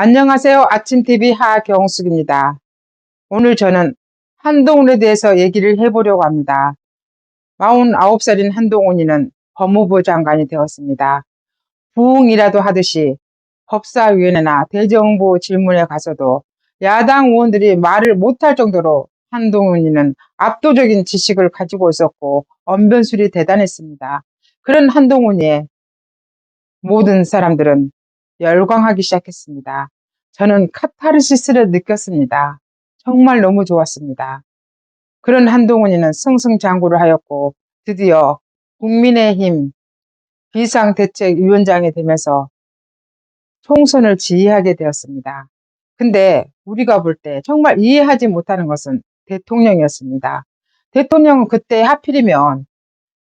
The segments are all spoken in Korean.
안녕하세요. 아침TV 하경숙입니다. 오늘 저는 한동훈에 대해서 얘기를 해보려고 합니다. 49살인 한동훈이는 법무부 장관이 되었습니다. 부흥이라도 하듯이 법사위원회나 대정부 질문에 가서도 야당 의원들이 말을 못할 정도로 한동훈이는 압도적인 지식을 가지고 있었고 언변술이 대단했습니다. 그런 한동훈의 모든 사람들은 열광하기 시작했습니다. 저는 카타르시스를 느꼈습니다. 정말 너무 좋았습니다. 그런 한동훈이는 승승장구를 하였고 드디어 국민의힘 비상대책위원장이 되면서 총선을 지휘하게 되었습니다. 근데 우리가 볼 때 정말 이해하지 못하는 것은 대통령이었습니다. 대통령은 그때 하필이면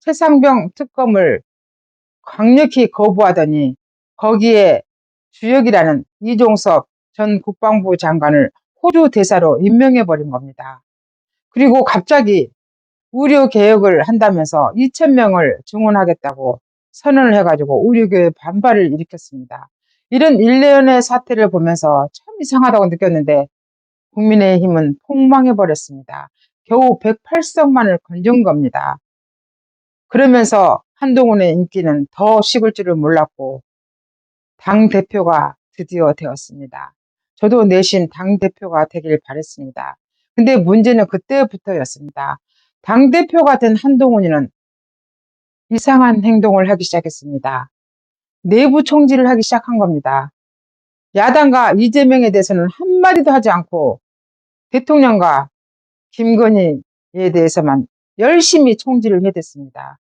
최상병 특검을 강력히 거부하더니 거기에 주역이라는 이종섭 전 국방부 장관을 호주 대사로 임명해버린 겁니다. 그리고 갑자기 의료개혁을 한다면서 2,000명을 증원하겠다고 선언을 해가지고 의료계의 반발을 일으켰습니다. 이런 일련의 사태를 보면서 참 이상하다고 느꼈는데 국민의힘은 폭망해버렸습니다. 겨우 108석만을 건진 겁니다. 그러면서 한동훈의 인기는 더 식을 줄을 몰랐고 당대표가 드디어 되었습니다. 저도 내심 당대표가 되길 바랬습니다. 근데 문제는 그때부터였습니다. 당대표가 된 한동훈이는 이상한 행동을 하기 시작했습니다. 내부 총질을 하기 시작한 겁니다. 야당과 이재명에 대해서는 한마디도 하지 않고 대통령과 김건희에 대해서만 열심히 총질을 해댔습니다.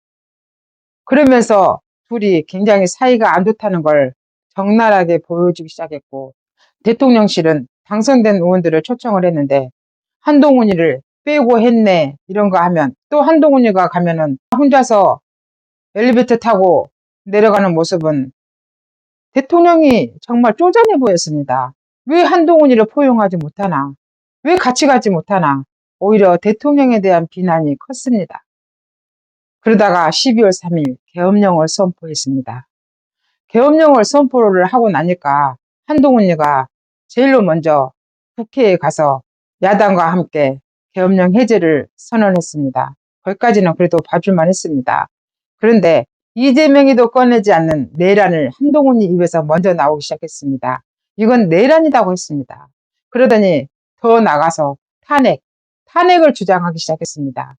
그러면서 둘이 굉장히 사이가 안 좋다는 걸 적나라하게 보여주기 시작했고 대통령실은 당선된 의원들을 초청을 했는데 한동훈이를 빼고 했네 이런 거 하면 또 한동훈이가 가면은 혼자서 엘리베이터 타고 내려가는 모습은 대통령이 정말 쪼잔해 보였습니다. 왜 한동훈이를 포용하지 못하나? 왜 같이 가지 못하나? 오히려 대통령에 대한 비난이 컸습니다. 그러다가 12월 3일 계엄령을 선포했습니다. 계엄령을 선포를 하고 나니까 한동훈이가 제일로 먼저 국회에 가서 야당과 함께 계엄령 해제를 선언했습니다. 거기까지는 그래도 봐줄만 했습니다. 그런데 이재명이도 꺼내지 않는 내란을 한동훈이 입에서 먼저 나오기 시작했습니다. 이건 내란이라고 했습니다. 그러더니 더 나가서 탄핵을 주장하기 시작했습니다.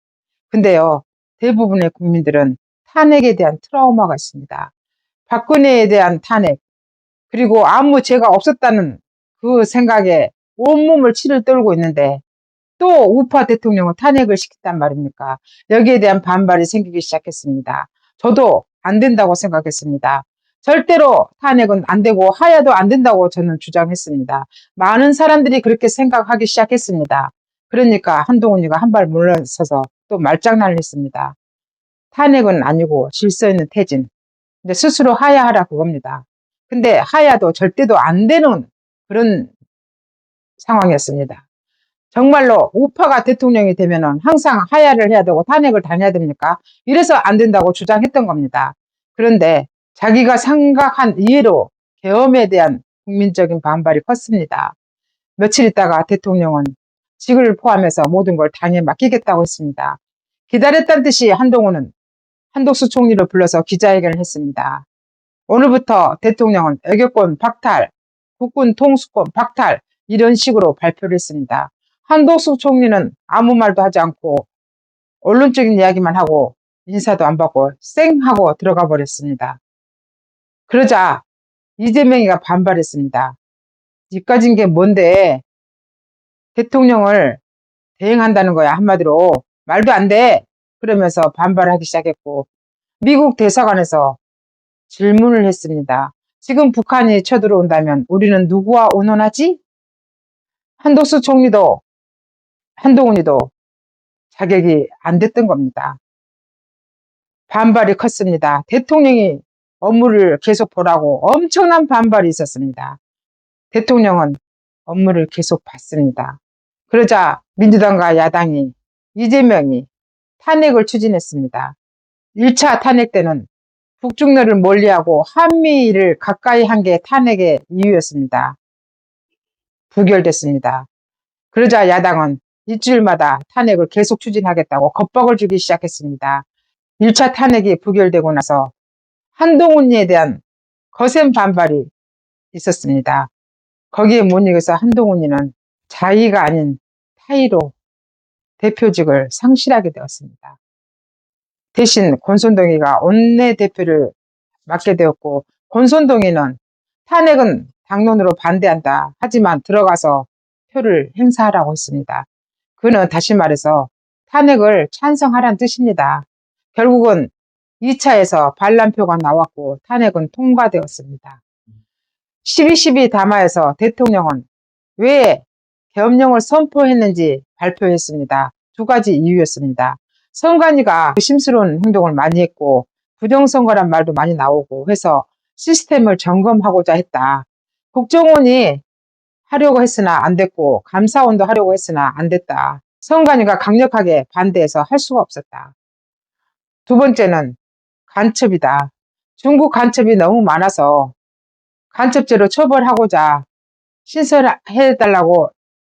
근데요, 대부분의 국민들은 탄핵에 대한 트라우마가 있습니다. 박근혜에 대한 탄핵, 그리고 아무 죄가 없었다는 그 생각에 온몸을 치를 떨고 있는데 또 우파 대통령은 탄핵을 시켰단 말입니까? 여기에 대한 반발이 생기기 시작했습니다. 저도 안 된다고 생각했습니다. 절대로 탄핵은 안 되고 하야도 안 된다고 저는 주장했습니다. 많은 사람들이 그렇게 생각하기 시작했습니다. 그러니까 한동훈이가 한 발 물러서서 또 말장난을 했습니다. 탄핵은 아니고 질서 있는 퇴진. 이제 스스로 하야하라 그겁니다. 근데 하야도 절대도 안 되는 그런 상황이었습니다. 정말로 우파가 대통령이 되면은 항상 하야를 해야 되고 탄핵을 당해야 됩니까? 이래서 안 된다고 주장했던 겁니다. 그런데 자기가 생각한 이해로 계엄에 대한 국민적인 반발이 컸습니다. 며칠 있다가 대통령은 직을 포함해서 모든 걸 당에 맡기겠다고 했습니다. 기다렸다는 듯이 한동훈은 한덕수 총리를 불러서 기자회견을 했습니다. 오늘부터 대통령은 애교권 박탈, 국군 통수권 박탈 이런 식으로 발표를 했습니다. 한덕수 총리는 아무 말도 하지 않고 언론적인 이야기만 하고 인사도 안 받고 쌩 하고 들어가 버렸습니다. 그러자 이재명이가 반발했습니다. 이까진 게 뭔데 대통령을 대행한다는 거야 한마디로 말도 안 돼. 그러면서 반발하기 시작했고 미국 대사관에서 질문을 했습니다. 지금 북한이 쳐들어온다면 우리는 누구와 의논하지? 한덕수 총리도 한동훈이도 자격이 안 됐던 겁니다. 반발이 컸습니다. 대통령이 업무를 계속 보라고 엄청난 반발이 있었습니다. 대통령은 업무를 계속 봤습니다. 그러자 민주당과 야당이 이재명이 탄핵을 추진했습니다. 1차 탄핵 때는 북중러를 멀리하고 한미를 가까이 한 게 탄핵의 이유였습니다. 부결됐습니다. 그러자 야당은 일주일마다 탄핵을 계속 추진하겠다고 겁박을 주기 시작했습니다. 1차 탄핵이 부결되고 나서 한동훈에 대한 거센 반발이 있었습니다. 거기에 못 이겨서 한동훈이는 자의가 아닌 타의로 대표직을 상실하게 되었습니다. 대신 권선동이가 원내대표를 맡게 되었고, 권선동이는 탄핵은 당론으로 반대한다. 하지만 들어가서 표를 행사하라고 했습니다. 그는 다시 말해서 탄핵을 찬성하라는 뜻입니다. 결국은 2차에서 반란표가 나왔고 탄핵은 통과되었습니다. 12.12 담화에서 대통령은 왜 계엄령을 선포했는지 발표했습니다. 두 가지 이유였습니다. 선관위가 의심스러운 행동을 많이 했고 부정선거란 말도 많이 나오고 해서 시스템을 점검하고자 했다. 국정원이 하려고 했으나 안 됐고 감사원도 하려고 했으나 안 됐다. 선관위가 강력하게 반대해서 할 수가 없었다. 두 번째는 간첩이다. 중국 간첩이 너무 많아서 간첩죄로 처벌하고자 신설해달라고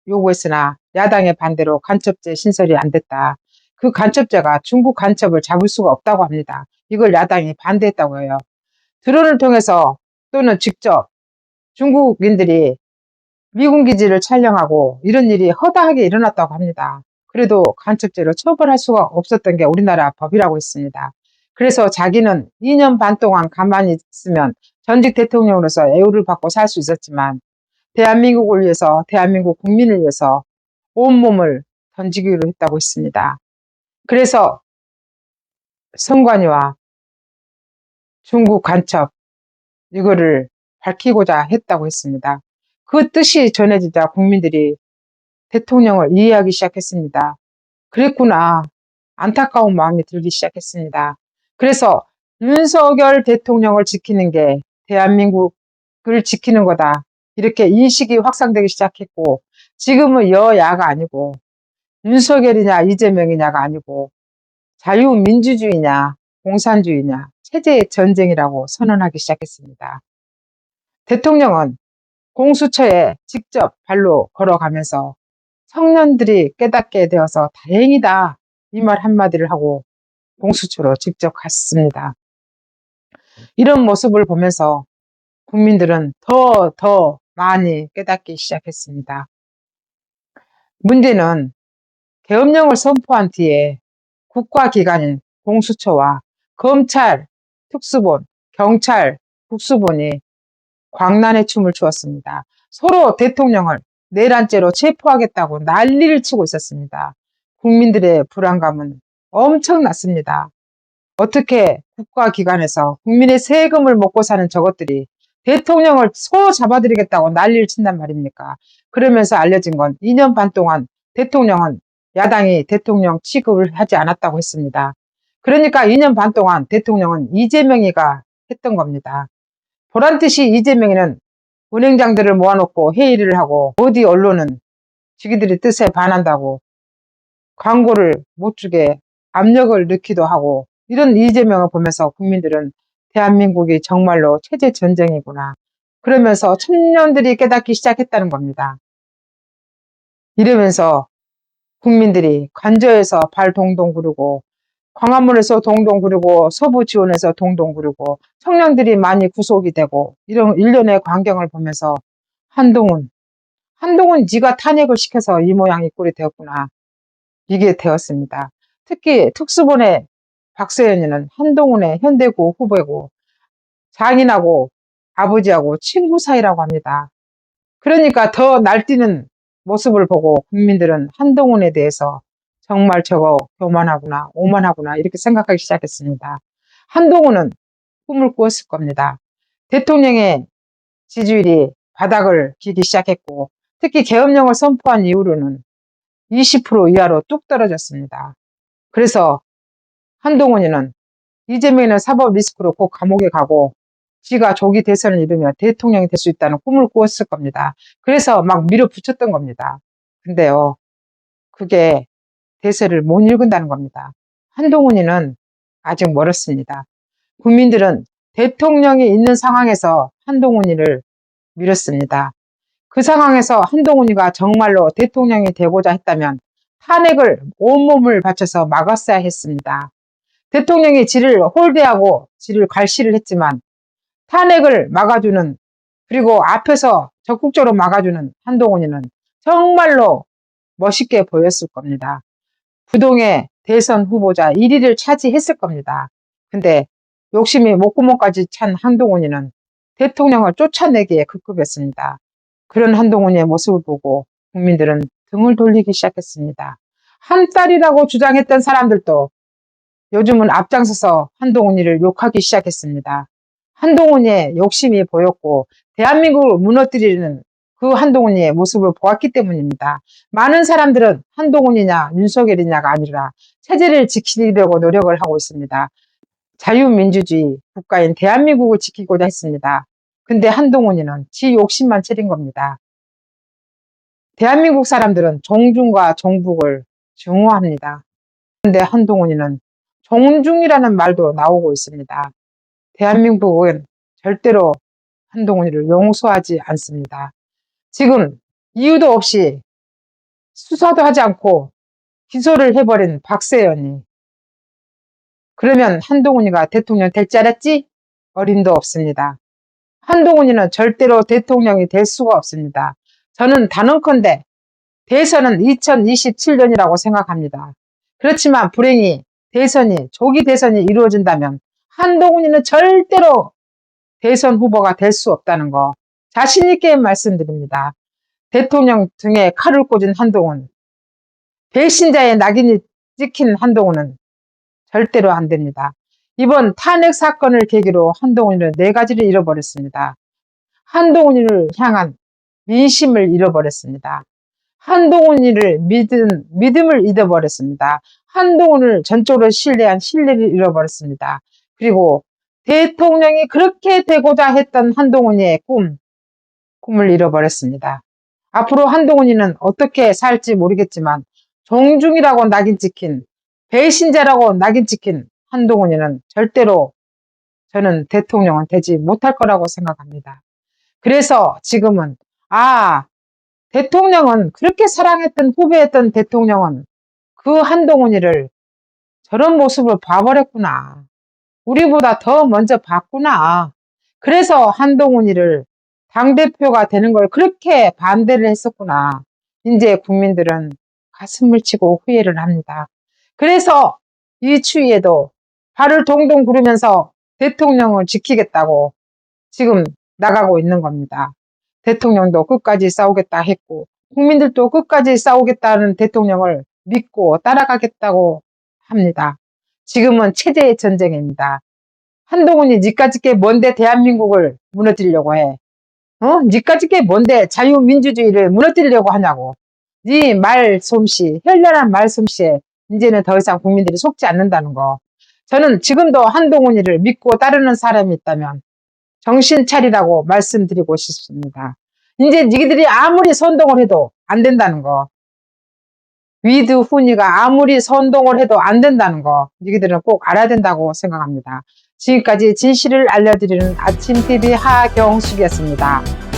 요구했으나 야당의 반대로 간첩죄 신설이 안 됐다. 그 간첩죄가 중국 간첩을 잡을 수가 없다고 합니다. 이걸 야당이 반대했다고 해요. 드론을 통해서 또는 직접 중국인들이 미군 기지를 촬영하고 이런 일이 허다하게 일어났다고 합니다. 그래도 간첩죄로 처벌할 수가 없었던 게 우리나라 법이라고 했습니다. 그래서 자기는 2년 반 동안 가만히 있으면 전직 대통령으로서 애우를 받고 살 수 있었지만 대한민국을 위해서, 대한민국 국민을 위해서 온몸을 던지기로 했다고 했습니다. 그래서 선관위와 중국 간첩 이거를 밝히고자 했다고 했습니다. 그 뜻이 전해지자 국민들이 대통령을 이해하기 시작했습니다. 그랬구나. 안타까운 마음이 들기 시작했습니다. 그래서 윤석열 대통령을 지키는 게 대한민국을 지키는 거다. 이렇게 인식이 확산되기 시작했고 지금은 여야가 아니고 윤석열이냐 이재명이냐가 아니고 자유민주주의냐 공산주의냐 체제의 전쟁이라고 선언하기 시작했습니다. 대통령은 공수처에 직접 발로 걸어가면서 청년들이 깨닫게 되어서 다행이다 이 말 한마디를 하고 공수처로 직접 갔습니다. 이런 모습을 보면서 국민들은 더 많이 깨닫기 시작했습니다. 문제는 계엄령을 선포한 뒤에 국가기관인 공수처와 검찰, 특수본, 경찰, 국수본이 광란의 춤을 추었습니다. 서로 대통령을 내란죄로 체포하겠다고 난리를 치고 있었습니다. 국민들의 불안감은 엄청났습니다. 어떻게 국가기관에서 국민의 세금을 먹고 사는 저것들이 대통령을 소 잡아들이겠다고 난리를 친단 말입니까? 그러면서 알려진 건 2년 반 동안 대통령은 야당이 대통령 취급을 하지 않았다고 했습니다. 그러니까 2년 반 동안 대통령은 이재명이가 했던 겁니다. 보란듯이 이재명이는 은행장들을 모아놓고 회의를 하고 어디 언론은 지기들이 뜻에 반한다고 광고를 못 주게 압력을 넣기도 하고 이런 이재명을 보면서 국민들은 대한민국이 정말로 체제 전쟁이구나. 그러면서 청년들이 깨닫기 시작했다는 겁니다. 이러면서 국민들이 관저에서 발 동동 구르고 광화문에서 동동 구르고 서부 지원에서 동동 구르고 청년들이 많이 구속이 되고 이런 일련의 광경을 보면서 한동훈 네가 탄핵을 시켜서 이 모양 이 꼴이 되었구나. 이게 되었습니다. 특히 특수본의 박세현이는 한동훈의 현대구 후보고 장인하고 아버지하고 친구 사이라고 합니다. 그러니까 더 날뛰는 모습을 보고 국민들은 한동훈에 대해서 정말 저거 교만하구나, 오만하구나 이렇게 생각하기 시작했습니다. 한동훈은 꿈을 꾸었을 겁니다. 대통령의 지지율이 바닥을 기기 시작했고 특히 계엄령을 선포한 이후로는 20% 이하로 뚝 떨어졌습니다. 그래서 한동훈이는 이재명이는 사법 리스크로 곧 감옥에 가고 지가 조기 대선을 이루면 대통령이 될 수 있다는 꿈을 꾸었을 겁니다. 그래서 막 밀어붙였던 겁니다. 근데요, 그게 대세를 못 읽은다는 겁니다. 한동훈이는 아직 멀었습니다. 국민들은 대통령이 있는 상황에서 한동훈이를 밀었습니다. 그 상황에서 한동훈이가 정말로 대통령이 되고자 했다면 탄핵을 온몸을 바쳐서 막았어야 했습니다. 대통령이 지를 홀대하고 지를 괄시를 했지만 탄핵을 막아주는, 그리고 앞에서 적극적으로 막아주는 한동훈이는 정말로 멋있게 보였을 겁니다. 부동의 대선 후보자 1위를 차지했을 겁니다. 근데 욕심이 목구멍까지 찬 한동훈이는 대통령을 쫓아내기에 급급했습니다. 그런 한동훈의 모습을 보고 국민들은 등을 돌리기 시작했습니다. 한 딸이라고 주장했던 사람들도 요즘은 앞장서서 한동훈이를 욕하기 시작했습니다. 한동훈의 욕심이 보였고 대한민국을 무너뜨리는 그 한동훈의 모습을 보았기 때문입니다. 많은 사람들은 한동훈이냐 윤석열이냐가 아니라 체제를 지키려고 노력을 하고 있습니다. 자유민주주의 국가인 대한민국을 지키고자 했습니다. 근데 한동훈이는 지 욕심만 차린 겁니다. 대한민국 사람들은 종중과 종북을 증오합니다. 그런데 한동훈이는 종중이라는 말도 나오고 있습니다. 대한민국은 절대로 한동훈이를 용서하지 않습니다. 지금 이유도 없이 수사도 하지 않고 기소를 해버린 박세현이, 그러면 한동훈이가 대통령 될 줄 알았지? 어림도 없습니다. 한동훈이는 절대로 대통령이 될 수가 없습니다. 저는 단언컨대 대선은 2027년이라고 생각합니다. 그렇지만 불행히 조기 대선이 이루어진다면 한동훈이는 절대로 대선 후보가 될 수 없다는 거 자신 있게 말씀드립니다. 대통령 등에 칼을 꽂은 한동훈, 배신자의 낙인이 찍힌 한동훈은 절대로 안 됩니다. 이번 탄핵 사건을 계기로 한동훈이는 4가지를 잃어버렸습니다. 한동훈이를 향한 민심을 잃어버렸습니다. 한동훈이를 믿음을 잃어버렸습니다. 한동훈을 전적으로 신뢰한 신뢰를 잃어버렸습니다. 그리고 대통령이 그렇게 되고자 했던 한동훈이의 꿈을 잃어버렸습니다. 앞으로 한동훈이는 어떻게 살지 모르겠지만 종중이라고 낙인 찍힌, 배신자라고 낙인 찍힌 한동훈이는 절대로 저는 대통령은 되지 못할 거라고 생각합니다. 그래서 지금은 대통령은 그렇게 사랑했던 후배였던 대통령은 그 한동훈이를 저런 모습을 봐버렸구나. 우리보다 더 먼저 봤구나. 그래서 한동훈이를 당대표가 되는 걸 그렇게 반대를 했었구나. 이제 국민들은 가슴을 치고 후회를 합니다. 그래서 이 추위에도 발을 동동 구르면서 대통령을 지키겠다고 지금 나가고 있는 겁니다. 대통령도 끝까지 싸우겠다 했고 국민들도 끝까지 싸우겠다는 대통령을 믿고 따라가겠다고 합니다. 지금은 체제의 전쟁입니다. 한동훈이 니까짓 게 뭔데 대한민국을 무너뜨리려고 해? 니까짓 게 뭔데 자유민주주의를 무너뜨리려고 하냐고. 네 말솜씨, 현란한 말솜씨에 이제는 더 이상 국민들이 속지 않는다는 거. 저는 지금도 한동훈이를 믿고 따르는 사람이 있다면 정신 차리라고 말씀드리고 싶습니다. 이제 니들이 아무리 선동을 해도 안 된다는 거. 위드 훈이가 아무리 선동을 해도 안 된다는 거. 니들은 꼭 알아야 된다고 생각합니다. 지금까지 진실을 알려드리는 아침TV 하경숙이었습니다.